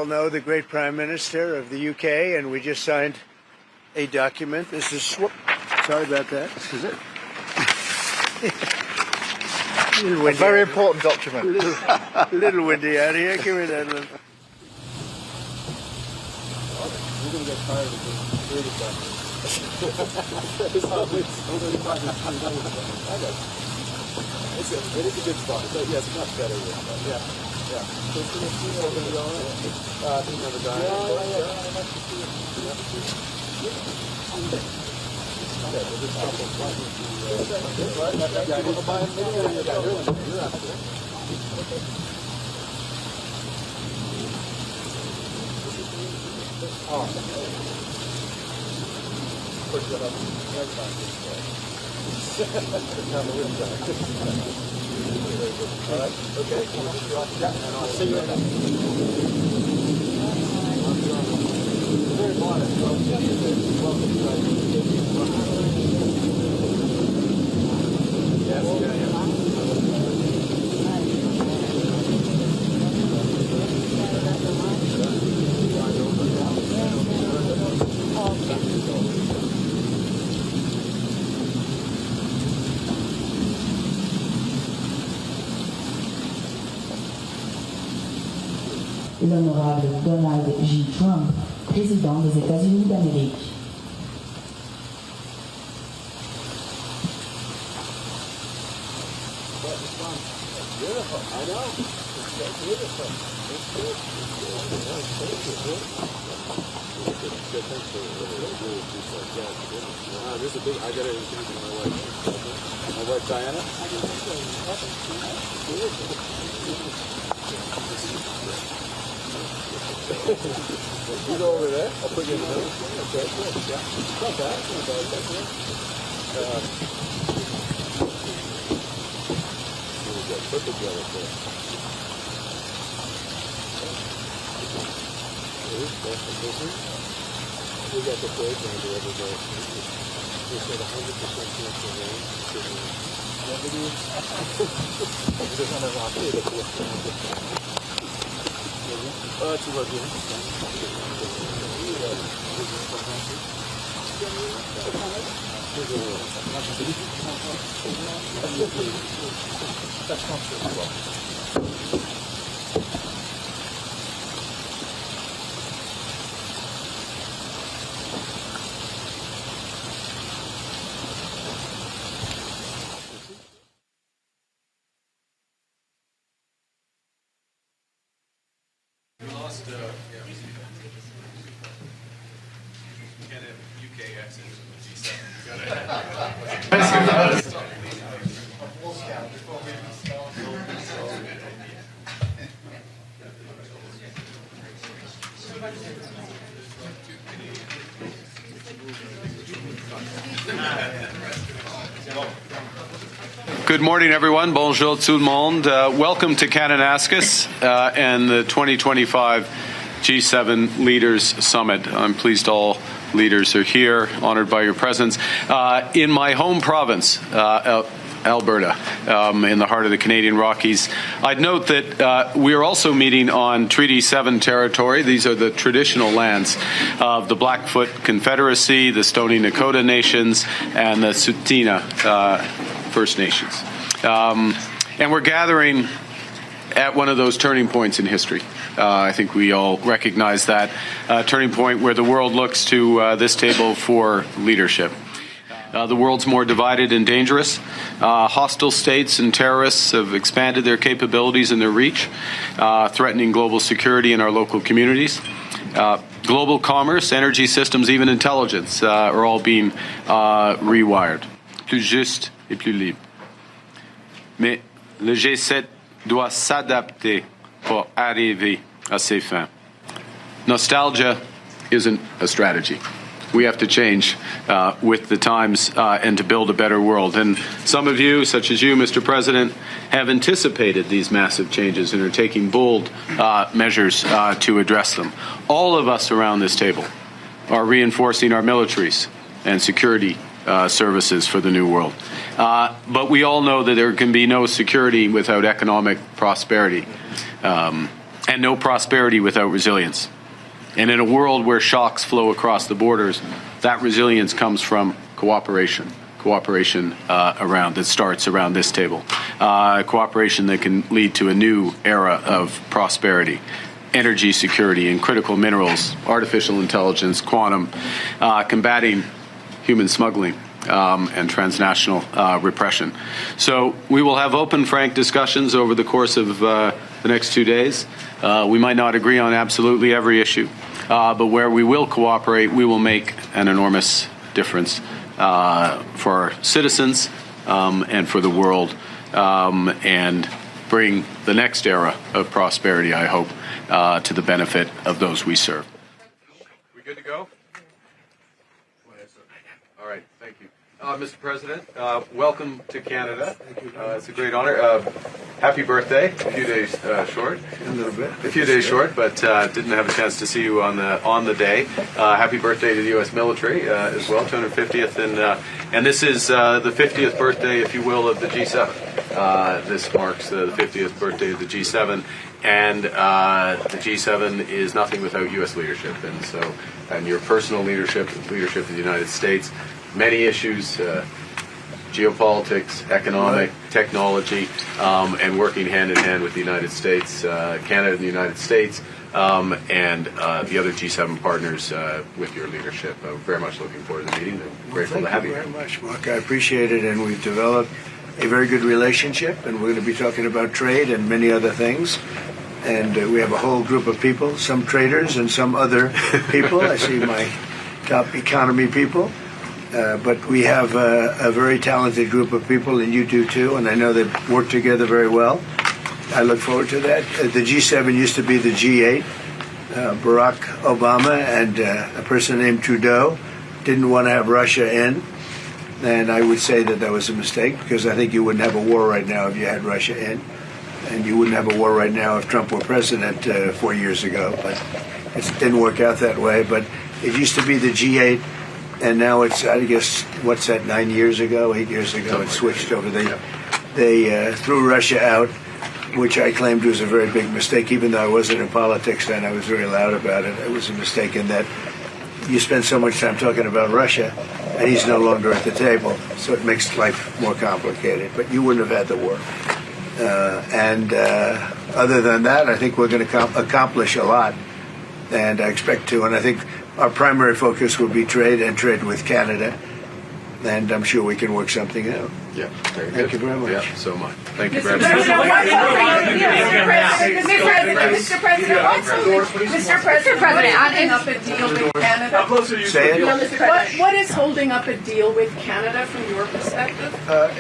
know, the great Prime Minister of the UK, and we just signed a document. This is, sorry about that. This is it. A very important document. A little windy out here. Give me that one. You're going to get tired of being creative down here. It is a good spot. So, yes, it's much better. Yeah. Yeah. So it's going to see over the yard. I think another guy. All right. Okay. And I'll see you in a minute. Very modest. L'honorable Donald J. Trump, président des États-Unis d'Amérique. Beautiful. I know. It's so beautiful. It's good. This is a big. I got to introduce my wife. My wife Diana. You go over there. I'll put you in the middle. Okay. Good. Yeah. Not bad. Not bad. Put the jelly there. We got the plate down the other day. We said 100% chance of rain. That's what we're UK accent G7. Good morning, everyone. Bonjour tout le monde. Welcome to Kananaskis and the 2025 G7 Leaders Summit. I'm pleased all leaders are here, honored by your presence. In my home province, Alberta, in the heart of the Canadian Rockies. I'd note that we are also meeting on Treaty 7 territory. These are the traditional lands of the Blackfoot Confederacy, the Stoney Nakoda Nations, and the Tsuut'ina First Nations. And we're gathering at one of those turning points in history. I think we all recognize that turning point where the world looks to this table for leadership. The world's more divided and dangerous. Hostile states and terrorists have expanded their capabilities and their reach, threatening global security in our local communities. Global commerce, energy systems, even intelligence are all being rewired. Plus juste et plus libre. Mais le G7 doit s'adapter pour arriver à ses fins. Nostalgia isn't a strategy. We have to change with the times and to build a better world. And some of you, such as you, Mr. President, have anticipated these massive changes and are taking bold measures to address them. All of us around this table are reinforcing our militaries and security services for the new world. But we all know that there can be no security without economic prosperity. and no prosperity without resilience. And in a world where shocks flow across the borders, that resilience comes from cooperation. Cooperation that starts around this table. Cooperation that can lead to a new era of prosperity, energy security and critical minerals, artificial intelligence, quantum, combating human smuggling and transnational repression. So we will have open, frank discussions over the course of the next 2 days. We might not agree on absolutely every issue, but where we will cooperate, we will make an enormous difference for our citizens and for the world, and bring the next era of prosperity, I hope, to the benefit of those we serve. We good to go? All right, thank you. Mr. President, welcome to Canada. It's a great honor. Happy birthday. A few days short. A little bit. A few days short, but didn't have a chance to see you on the day. Happy birthday to the U.S. military as well, 250th, and this is the 50th birthday, if you will, of the G7. This marks the 50th birthday of the G7, and the G7 is nothing without U.S. leadership, and your personal leadership of the United States. Many issues, geopolitics, economic, technology, and working hand in hand with the United States, Canada and the United States, and the other G7 partners with your leadership. I'm very much looking forward to the meeting. I'm grateful to have you. Thank you very much, Mark. I appreciate it, and we've developed a very good relationship, and we're going to be talking about trade and many other things. And we have a whole group of people, some traders and some other people. I see my top economy people. But we have a very talented group of people, and you do too, and I know they work together very well. I look forward to that. The G7 used to be the G8. Barack Obama and a person named Trudeau didn't want to have Russia in, and I would say that was a mistake, because I think you wouldn't have a war right now if you had Russia in, and you wouldn't have a war right now if Trump were president 4 years ago, but it didn't work out that way. But it used to be the G8. And now it's, I guess, what's that, 8 years ago, it switched over. They threw Russia out, which I claimed was a very big mistake. Even though I wasn't in politics then, I was very loud about it. It was a mistake in that you spend so much time talking about Russia, and he's no longer at the table. So it makes life more complicated. But you wouldn't have had the war. Other than that, I think we're going to accomplish a lot. And I expect to. And I think our primary focus will be trade and trade with Canada, and I'm sure we can work something out. Yeah, very Thank good. you very much. Yeah, so much. Thank you very Mr. President, holding up a deal with Canada? Say it. What is holding up a deal with Canada from your perspective?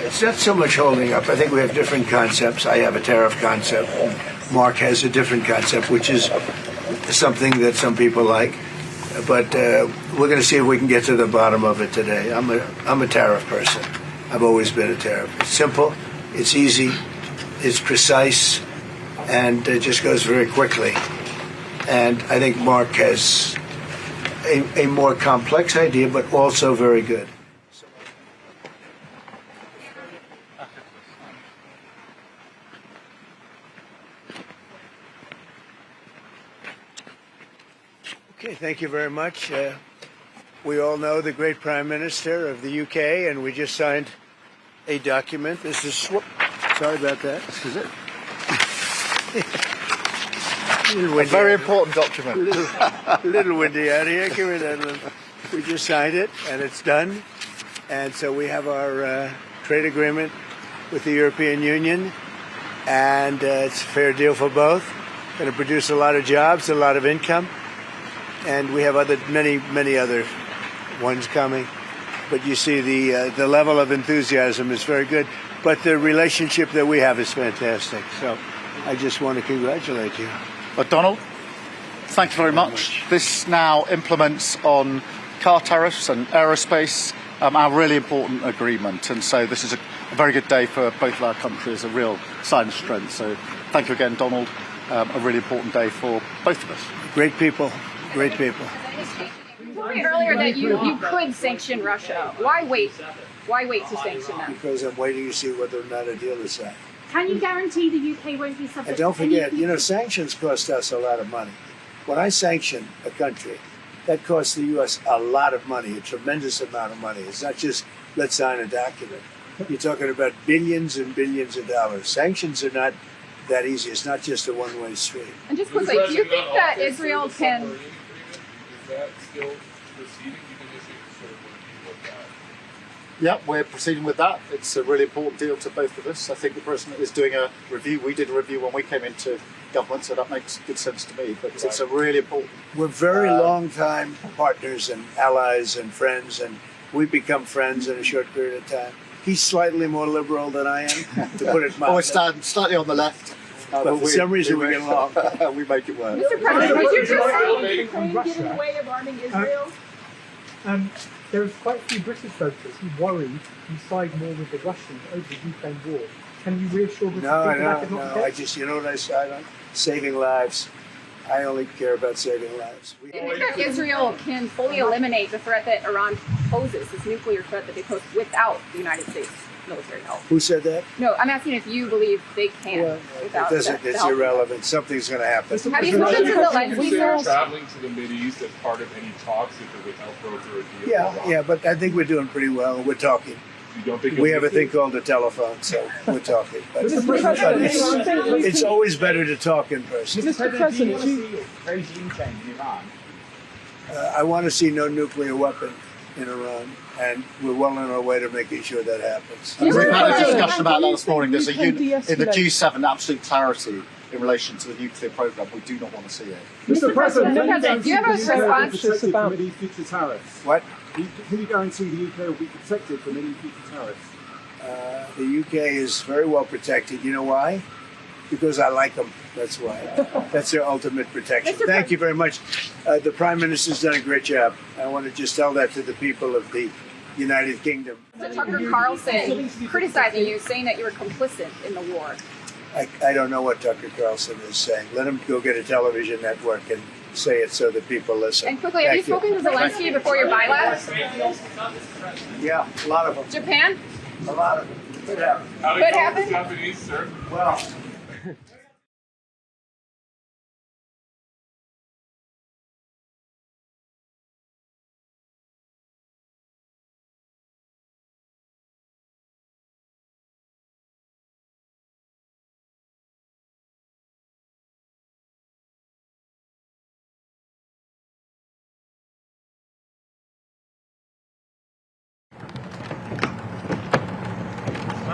It's not so much holding up. I think we have different concepts. I have a tariff concept. Mark has a different concept, which is something that some people like. But we're going to see if we can get to the bottom of it today. I'm a tariff person. I've always been a tariff. It's simple, it's easy, it's precise, and it just goes very quickly. And I think Mark has a more complex idea, but also very good. Okay, thank you very much. We all know the great Prime Minister of the UK, and we just signed a document. This is sorry about that. This is it. A very important document. A little windy out here. Give me that. We just signed it, and it's done. And so we have our trade agreement with the European Union, and it's a fair deal for both. Going to produce a lot of jobs, a lot of income. And we have many other ones coming, but you see the level of enthusiasm is very good. But the relationship that we have is fantastic. So I just want to congratulate you. Donald, thank you very much. This now implements on car tariffs and aerospace, our really important agreement. And so this is a very good day for both of our countries, a real sign of strength. So thank you again, Donald. A really important day for both of us. Great people. Great people. You told me earlier that you could sanction Russia. Why wait? Why wait to sanction them? Because I'm waiting to see whether or not a deal is signed. Can you guarantee the UK won't be subject And don't to any forget, you know, sanctions cost us a lot of money. When I sanction a country, that costs the U.S. a lot of money, a tremendous amount of money. It's not just let's sign a document. You're talking about billions and billions of dollars. Sanctions are not that easy. It's not just a one-way street. And just quickly, do you think that Israel can? Is that still proceeding? Because it's sort of looked at. Yeah, we're proceeding with that. It's a really important deal to both of us. I think the President is doing a review. We did a review when we came into government, so that makes good sense to me. But it's a really important. We're very long-time partners and allies and friends, and we've become friends in a short period of time. He's slightly more liberal than I am, to put it I mildly. stand slightly on the left. But for some reason we get along. We make it work. Mr. President, did you just say Ukraine get in the way of arming Israel? There's quite a few British voters who worry you side more with the Russians over the Ukraine war. Can you reassure British people that is not the I case? just, you know what I say? Saving lives. I only care about saving lives. Do you think that Israel can fully eliminate the threat that Iran poses, this nuclear threat that they pose, without the United States military help? Who said that? No, I'm asking if you believe they can Well, without it doesn't, the it's help. irrelevant. Something's going to happen. Have you spoken to Zelensky, Consider sir? traveling to the Mideast as part of any talks if it would help broker a deal? Yeah, but I think we're doing pretty well. We're talking. You don't think We it'll have a be- thing called the telephone, so we're talking. But President, it's always better to talk in person. Mr. President, regime change in Iran. I want to see no nuclear weapon in Iran, and we're well on our way to making sure that happens. We've had a discussion about that this morning. There's a You can in the de-escalate. G7 absolute clarity in relation to the nuclear program. We do not want to see it. Mr. President, do you have a response about From any future tariffs. What? Can you guarantee the UK will be protected from any future tariffs? The UK is very well protected. You know why? Because I like them. That's why. That's their ultimate protection. Mr. Thank you very much. The Prime Minister's done a great job. I want to just tell that to the people of the United Kingdom. So Tucker Carlson criticizing you, saying that you were complicit in the war. I don't know what Tucker Carlson is saying. Let him go get a television network and say it so that people listen. And quickly, have you Thank spoken to Zelensky before your bilateral? Yeah, a lot of them. Japan? A lot of them. Could happen. Howdy, What folks. happened? Japanese, sir. Well,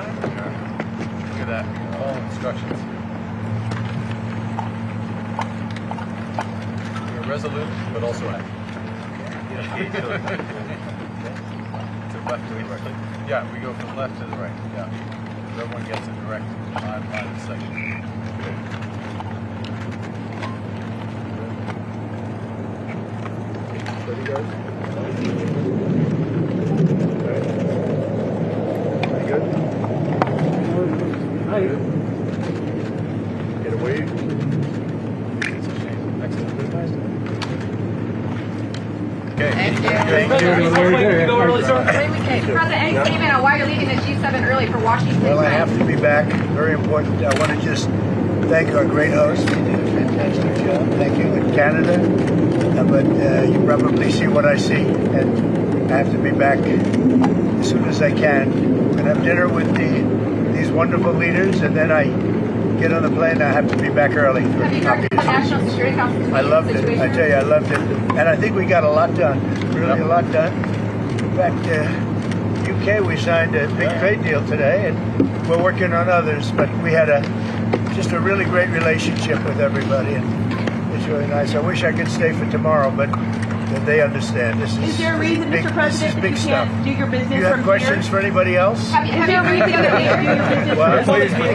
Look at that. All instructions. We're resolute, but also active. To left to the right. Yeah, we go from left to the right. Yeah. So everyone gets a direct line of sight. Pretty good. Pretty good. Get away. It's a shame. Excellent. Okay. Thank you. Thank you. Great weekend. President, any statement on why you're leaving the G7 early for Washington? Well, I have to be back. Very important. I want to just thank our great host. He did a fantastic job. Thank you in Canada. But you probably see what I see. And I have to be back as soon as I can. And have dinner with these wonderful leaders. And then I get on the plane. I have to be back early. Have you heard the National Security Council? I loved it. situation? I tell you, I loved it. And I think we got a lot done. Really a lot done. In fact, UK, we signed a big trade deal today, and we're working on others. But we had just a really great relationship with everybody, and it's really nice. I wish I could stay for tomorrow, but they understand. This is there a reason, big, Mr. President, this is big that you stuff. can't do your business Do you have from questions for anybody else? Is there a reason that you can't do your business Well, from please, here?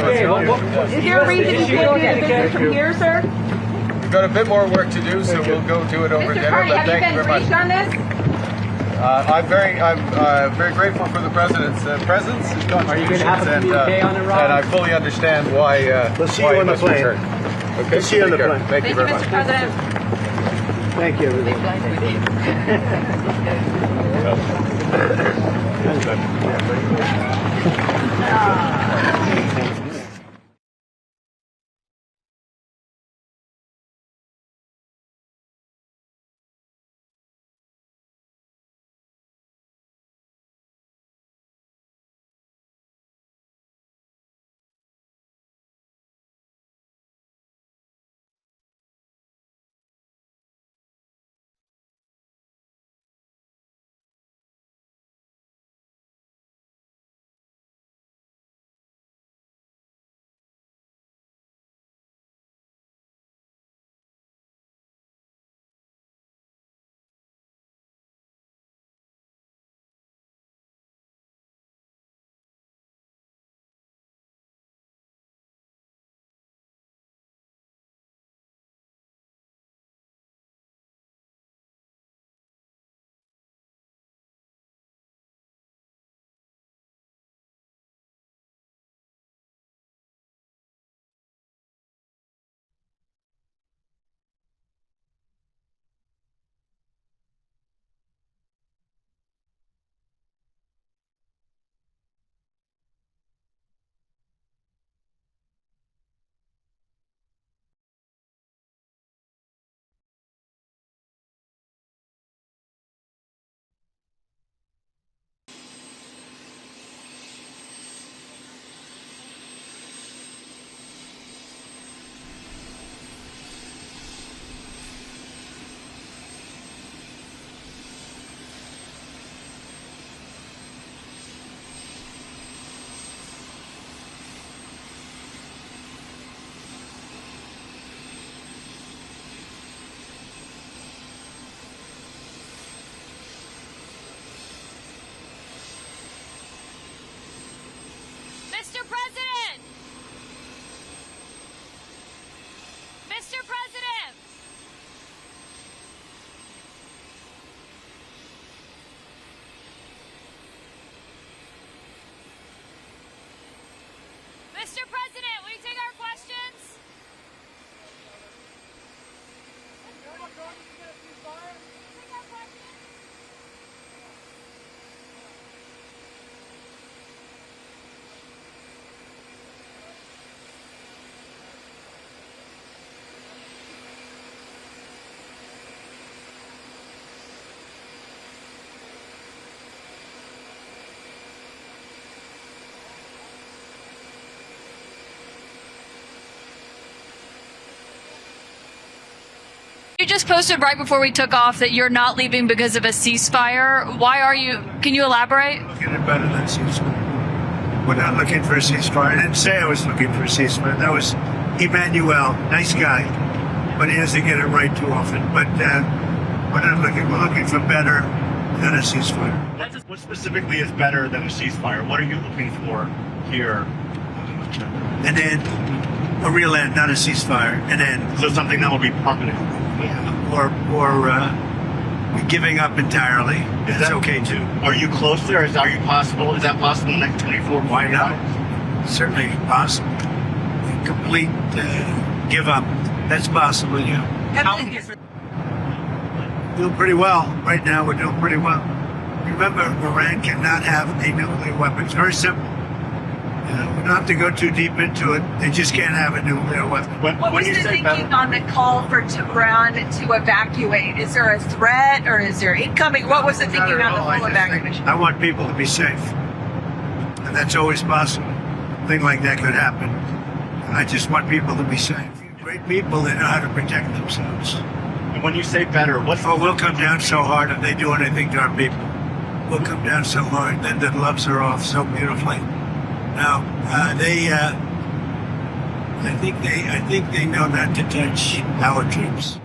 Is there a reason you can't do your business from here, sir? We've got a bit more work to do, so we'll go do it over Mr. dinner. Carney, But have you thank you been very much. briefed on this? I'm very grateful for the president's presence and contributions, and I fully understand why. We'll see why you he on the must plane. return. Okay, We'll see you on the take care. plane. Thank you very much. Mr. President. Thank you, everybody. just posted right before we took off that you're not leaving because of a ceasefire. Why are you? Can you elaborate? Looking at better than ceasefire. We're not looking for a ceasefire. I didn't say I was looking for a ceasefire. That was Emmanuel, nice guy, but he doesn't get it right too often. But we're not looking. We're looking for better than a ceasefire. What specifically is better than a ceasefire? What are you looking for here? An end, a real end, not a ceasefire. An end. So something that will be permanent. Yeah. Or giving up entirely. That's okay too. Are you close there? Is that possible? Is that possible in the next 24 Why not? Certainly possible. Complete give up. That's possible, yeah. Doing pretty well. Right now we're doing pretty well. Remember, Iran cannot have a nuclear weapon. It's very simple. We don't have to go too deep into it. They just can't have a nuclear weapon. What was the thinking on the call for Tehran to evacuate? Is there a threat or is there incoming? What was the thinking on the full evacuation? I want people to be safe. And that's always possible. A thing like that could happen. I just want people to be safe. Great people, they know how to protect themselves. And when you say better, what's we'll come down so hard if they do anything to our people. We'll come down so hard, then the gloves are off so beautifully. Now, I think they know not to touch our troops.